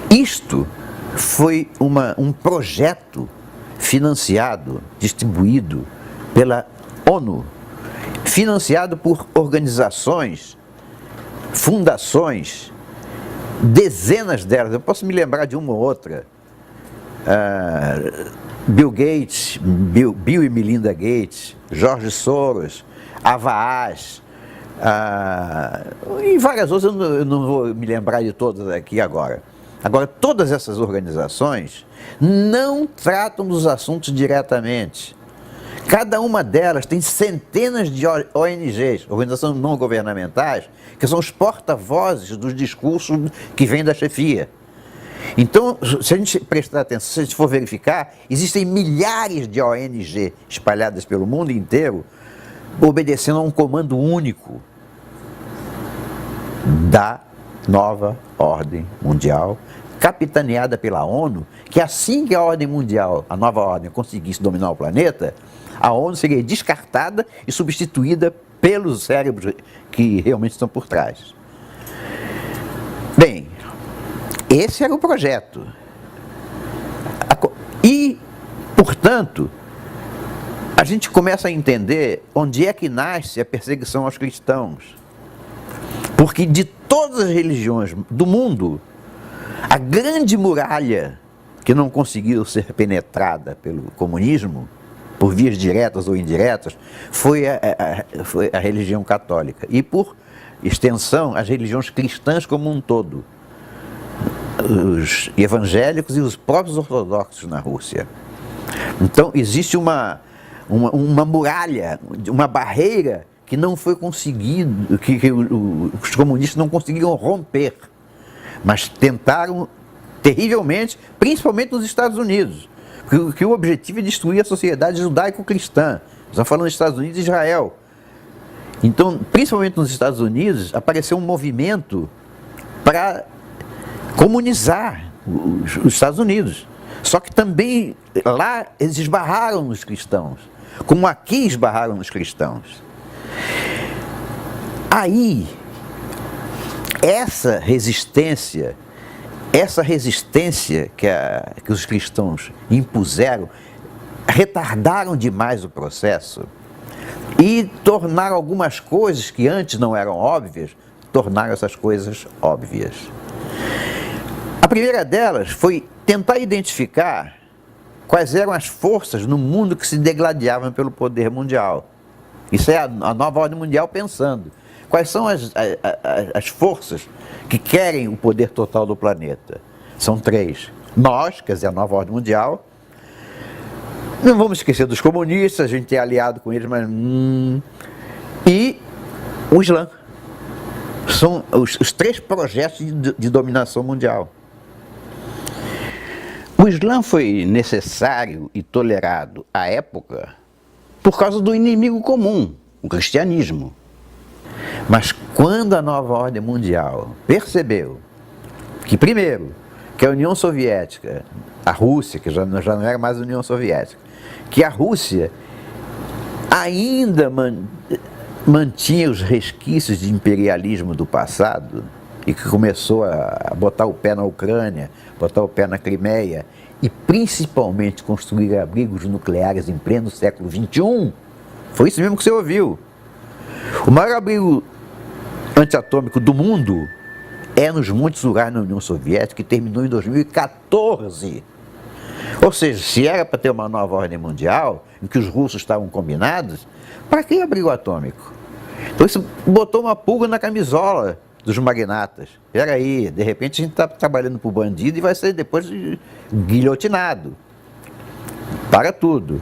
Isto foi um projeto financiado, distribuído pela ONU, financiado por organizações, fundações, dezenas delas, eu posso me lembrar de uma ou outra, Bill Gates, Bill e Melinda Gates, George Soros, Avaaz, e várias outras, eu não vou me lembrar de todas aqui agora. Agora, todas essas organizações não tratam dos assuntos diretamente. Cada uma delas tem centenas de ONGs, organizações não governamentais, que são os porta-vozes dos discursos que vêm da chefia. Então, se a gente prestar atenção, se a gente for verificar, existem milhares de ONG espalhadas pelo mundo inteiro, obedecendo a um comando único da nova ordem mundial, capitaneada pela ONU, que assim que a ordem mundial, a nova ordem, conseguisse dominar o planeta, a ONU seria descartada e substituída pelos cérebros que realmente estão por trás. Bem, esse era o projeto. E, portanto, a gente começa a entender onde é que nasce a perseguição aos cristãos. Porque de todas as religiões do mundo, a grande muralha que não conseguiu ser penetrada pelo comunismo, por vias diretas ou indiretas, foi a religião católica. E, por extensão, as religiões cristãs como um todo. Os evangélicos e os próprios ortodoxos na Rússia. Então, existe uma muralha, uma barreira que não foi conseguido, que os comunistas não conseguiram romper, mas tentaram terrivelmente, principalmente nos Estados Unidos, que o objetivo é destruir a sociedade judaico-cristã. Estamos falando dos Estados Unidos e Israel. Então, principalmente nos Estados Unidos, apareceu um movimento para comunizar os Estados Unidos. Só que também lá eles esbarraram nos cristãos, como aqui esbarraram nos cristãos. Aí, essa resistência que os cristãos impuseram, retardaram demais o processo e tornaram algumas coisas que antes não eram óbvias, tornaram essas coisas óbvias. A primeira delas foi tentar identificar quais eram as forças no mundo que se degladiavam pelo poder mundial. Isso é a nova ordem mundial pensando. Quais são as forças que querem o poder total do planeta? São três. Nós, quer dizer, a nova ordem mundial. Não vamos esquecer dos comunistas, a gente é aliado com eles, mas... E o Islã. São os três projetos de dominação mundial. O Islã foi necessário e tolerado à época por causa do inimigo comum, o cristianismo. Mas quando a nova ordem mundial percebeu que, primeiro, que a União Soviética, a Rússia, que já não era mais a União Soviética, que a Rússia ainda mantinha os resquícios de imperialismo do passado e que começou a botar o pé na Ucrânia, botar o pé na Crimeia e principalmente construir abrigos nucleares em pleno século XXI, foi isso mesmo que você ouviu. O maior abrigo antiatômico do mundo é nos Montes Urais na União Soviética, que terminou em 2014. Ou seja, se era para ter uma nova ordem mundial, em que os russos estavam combinados, para que abrigo atômico? Então isso botou uma pulga na camisola dos magnatas. Espera aí, de repente a gente está trabalhando para o bandido e vai ser depois guilhotinado. Para tudo.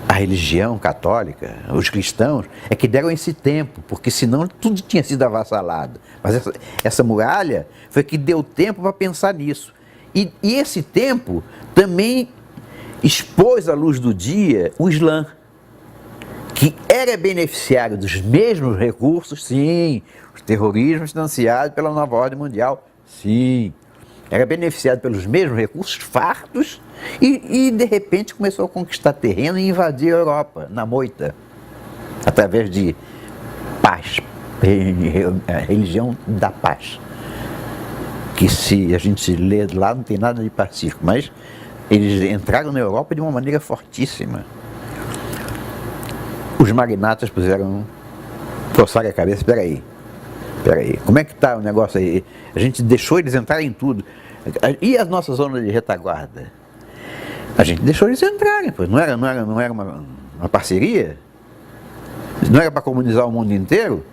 A religião católica, os cristãos, é que deram esse tempo, porque senão tudo tinha sido avassalado. Mas essa muralha foi que deu tempo para pensar nisso. E esse tempo também expôs à luz do dia o Islã, que era beneficiário dos mesmos recursos, sim, o terrorismo financiado pela nova ordem mundial, sim, era beneficiado pelos mesmos recursos fartos e de repente começou a conquistar terreno e invadir a Europa, na moita, através de paz, a religião da paz, que se a gente lê lá não tem nada de pacífico, mas eles entraram na Europa de uma maneira fortíssima. Os magnatas coçaram a cabeça, espera aí, como é que está o negócio aí? A gente deixou eles entrarem em tudo. E a nossa zona de retaguarda? A gente deixou eles entrarem, pois não era uma parceria? Não era para comunizar o mundo inteiro?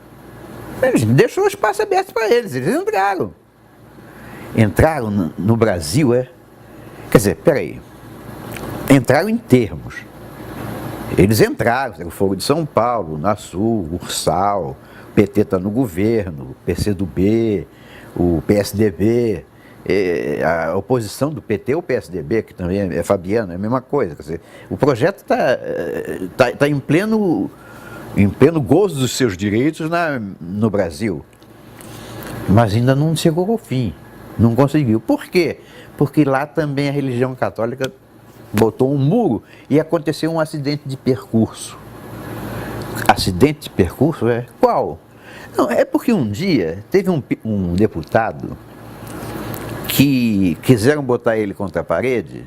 A gente deixou o espaço aberto para eles entraram. Entraram no Brasil, Quer dizer, peraí, entraram em termos. Eles entraram, o Fogo de São Paulo, Unasul, Ursal, o PT está no governo, o PCdoB, o PSDB, a oposição do PT ou PSDB, que também é Fabiano, é a mesma coisa. Quer dizer, o projeto tá em pleno gozo dos seus direitos no Brasil. Mas ainda não chegou ao fim, não conseguiu. Por quê? Porque lá também a religião católica botou um muro e aconteceu um acidente de percurso. Acidente de percurso é qual? Não, é porque um dia teve um deputado que quiseram botar ele contra a parede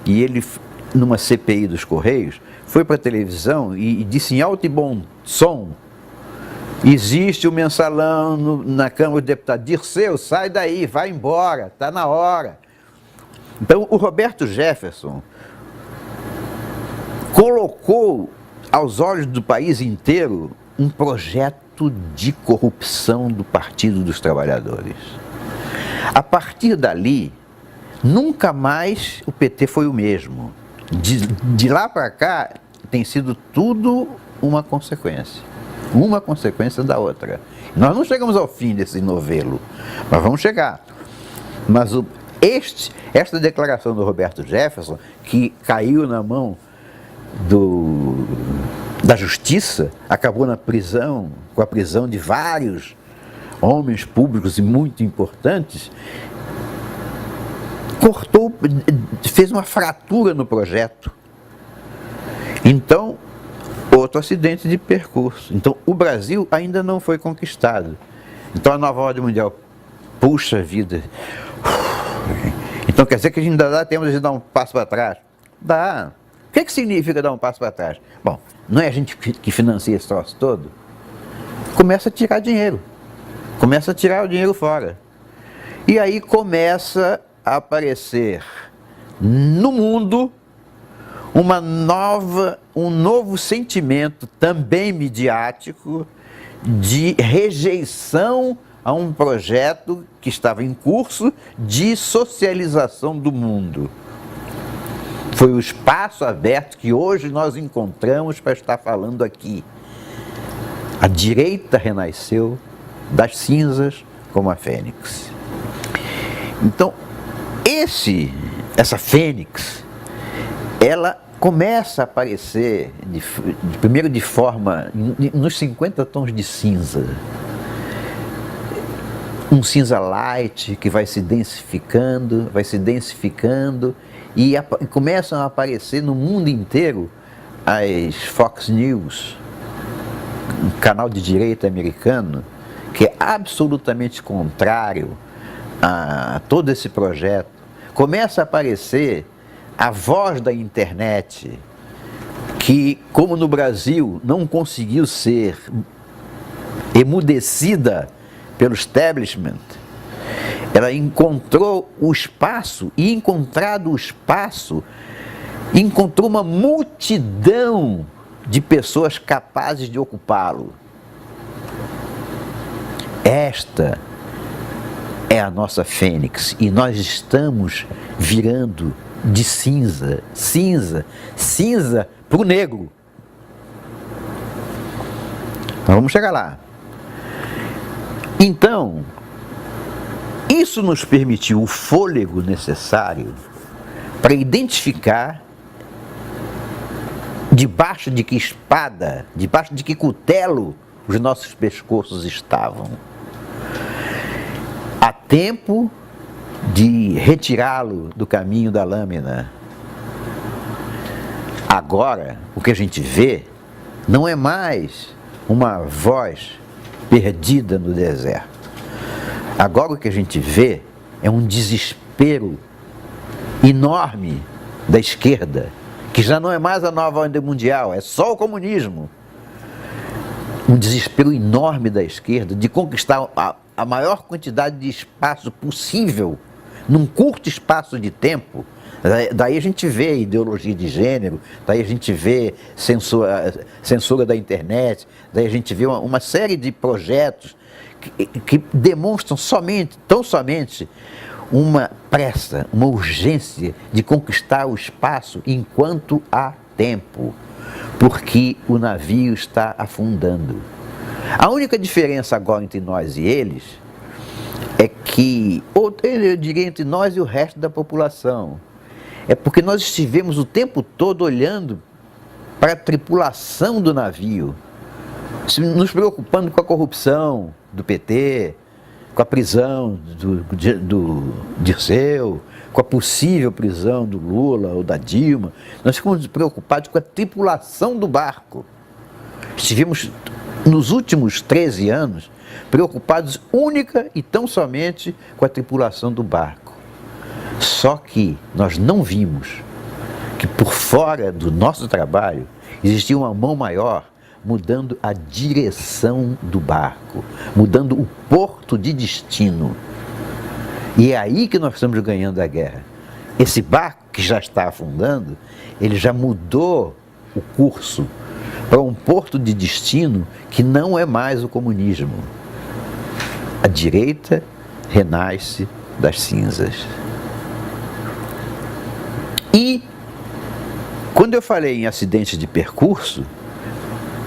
e ele, numa CPI dos Correios, foi para a televisão e disse em alto e bom som: existe o mensalão na Câmara dos Deputados. Dirceu, sai daí, vai embora, está na hora. Então o Roberto Jefferson colocou aos olhos do país inteiro um projeto de corrupção do Partido dos Trabalhadores. A partir dali, nunca mais o PT foi o mesmo. De lá para cá, tem sido tudo uma consequência da outra. Nós não chegamos ao fim desse novelo, mas vamos chegar. Mas esta declaração do Roberto Jefferson, que caiu na mão da justiça, acabou na prisão, com a prisão de vários homens públicos e muito importantes, fez uma fratura no projeto. Então, outro acidente de percurso. Então, o Brasil ainda não foi conquistado. Então, a nova ordem mundial, puxa vida. Então, quer dizer que ainda dá tempo de dar um passo para trás? Dá. O que significa dar um passo para trás? Bom, não é a gente que financia esse troço todo? Começa a tirar dinheiro. Começa a tirar o dinheiro fora. E aí começa a aparecer no mundo um novo sentimento, também midiático, de rejeição a um projeto que estava em curso de socialização do mundo. Foi o espaço aberto que hoje nós encontramos para estar falando aqui. A direita renasceu das cinzas como a fênix. Então, essa fênix, ela começa a aparecer, primeiro de forma, nos 50 tons de cinza. Um cinza light que vai se densificando, e começam a aparecer no mundo inteiro as Fox News, um canal de direita americano, que é absolutamente contrário a todo esse projeto. Começa a aparecer a voz da internet, que, como no Brasil, não conseguiu ser emudecida pelo establishment, ela encontrou o espaço, e encontrado o espaço, encontrou uma multidão de pessoas capazes de ocupá-lo. Esta é a nossa fênix, e nós estamos virando de cinza para o negro. Então, vamos chegar lá. Então, isso nos permitiu o fôlego necessário para identificar debaixo de que espada, debaixo de que cutelo os nossos pescoços estavam. Há tempo de retirá-lo do caminho da lâmina. Agora, o que a gente vê não é mais uma voz perdida no deserto. Agora o que a gente vê é um desespero enorme da esquerda, que já não é mais a nova ordem mundial, é só o comunismo. Um desespero enorme da esquerda de conquistar a maior quantidade de espaço possível num curto espaço de tempo. Daí a gente vê ideologia de gênero, daí a gente vê censura da internet, daí a gente vê uma série de projetos que demonstram tão somente uma pressa, uma urgência de conquistar o espaço enquanto há tempo, porque o navio está afundando. A única diferença agora entre nós e eles é que que, ou eu diria entre nós e o resto da população, é porque nós estivemos o tempo todo olhando para a tripulação do navio, nos preocupando com a corrupção do PT, com a prisão do Dirceu, com a possível prisão do Lula ou da Dilma. Nós ficamos preocupados com a tripulação do barco. Estivemos, nos últimos 13 anos, preocupados única e tão somente com a tripulação do barco. Só que nós não vimos que por fora do nosso trabalho existia uma mão maior mudando a direção do barco, mudando o porto de destino. E é aí que nós estamos ganhando a guerra. Esse barco que já está afundando, ele já mudou o curso para um porto de destino que não é mais o comunismo. A direita renasce das cinzas. E quando eu falei em acidente de percurso,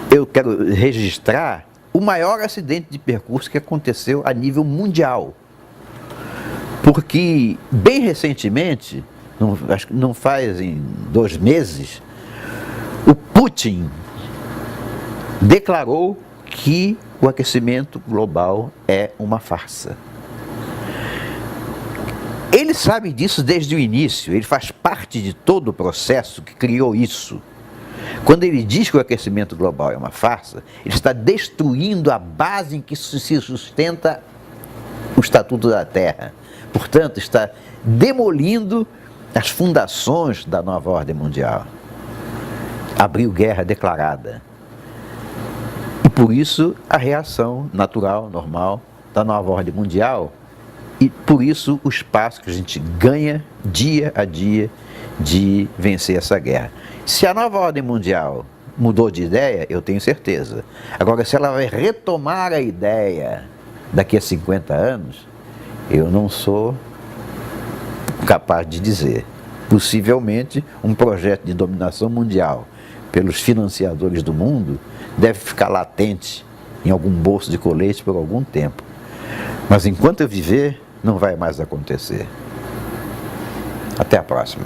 eu quero registrar o maior acidente de percurso que aconteceu a nível mundial. Porque, bem recentemente, acho que não fazem 2 meses, o Putin declarou que o aquecimento global é uma farsa. Ele sabe disso desde o início, ele faz parte de todo o processo que criou isso. Quando ele diz que o aquecimento global é uma farsa, ele está destruindo a base em que se sustenta o Estatuto da Terra. Portanto, está demolindo as fundações da nova ordem mundial. Abriu guerra declarada. E por isso a reação natural, normal, da nova ordem mundial, e por isso o espaço que a gente ganha dia a dia de vencer essa guerra. Se a nova ordem mundial mudou de ideia, eu tenho certeza. Agora, se ela vai retomar a ideia daqui a 50 anos, eu não sou capaz de dizer. Possivelmente, um projeto de dominação mundial pelos financiadores do mundo deve ficar latente em algum bolso de colete por algum tempo. Mas enquanto eu viver, não vai mais acontecer. Até a próxima.